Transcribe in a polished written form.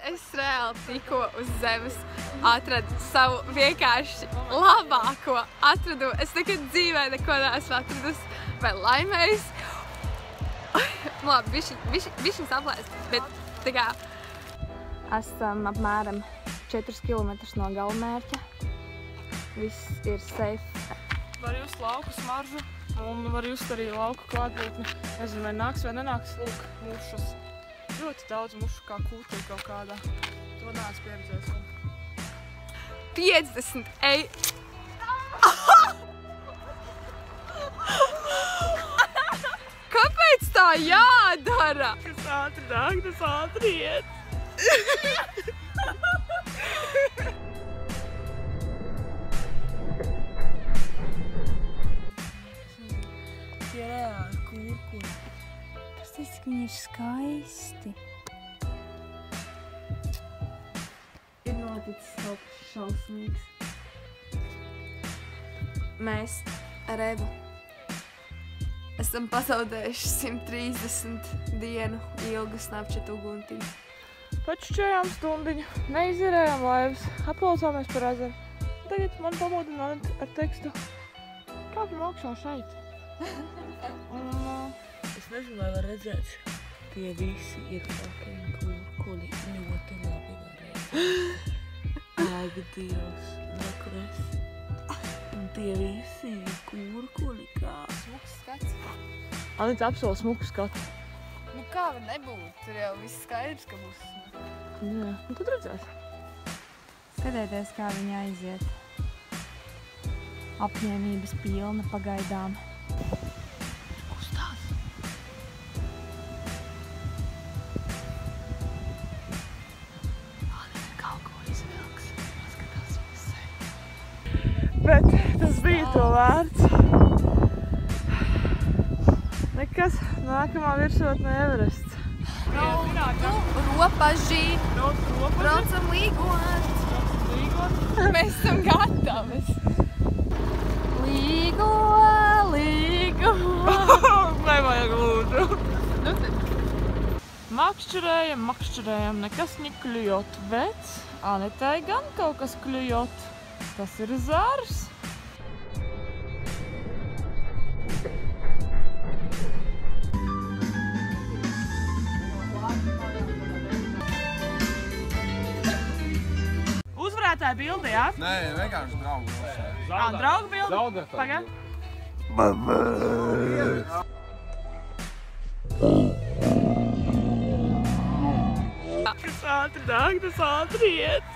Es reāli tikko uz zemes atradu savu vienkārši labāko atradu. Es nekad dzīvē neko neesmu atradusi vai laimējis. Labi, bišķiņas aplēst, bet tā kā esam apmēram 4 kilometrus no galamērķa. Viss ir safe. Var just lauku smaržu un var just arī lauku klātbūtni. Nezinu, vai nāks vai nenāks. Lūk, mušas. Ļoti daudz mušu kā kūtī kaut kādā. To neesmu pieredzējis. 50 eiro. Kāpēc tā jādara? Kas ātri nāk, tas ātri iet. Tie reāli kūrkuļi. Tas cik viņi ir skaisti. Ir noticis kaut kas šausmīgs. Mēs ar Evu esam pazaudējuši 130 dienu ilgu Snapchat uguntiņu. Pačučējām stundiņu, neizierējām laivas, aplausāmies par ezeru. Tagad man pamodināt ar tekstu kāpjam augšā šeit. Es nezinu, vai var redzēt, tie visi ir fucking kūrkuļi ļoti labi varēja. Ag, Dievs, nekres. Un tie visi ir kūrkuļi kā. Smuks skats. Anita apsola smuku skatu. Nu kā var nebūt? Tur jau viss skaidrs, ka būs. Jā, nu tad redzēs. Skatieties, kā viņa aiziet. Apņēmības pilna pagaidām. Kustās. Anita kaut ko izvilks. Paskatās visai. Bet tas bija to vērts. Nekas, nākamā virsotne Everests. Ropaži! Braucam līgot! Mēs esam gatavas! Līgo! Nevajag lūdzu! Makšķerējam, nekas nekļujot, bet Anitai gan kaut kas kļujot. Tas ir zars. Uzvarētāja bilde, jā? Nē, vienkārši draugu. Draugu bilde? Pagad. Kas ātri nāk, tas ātri iet.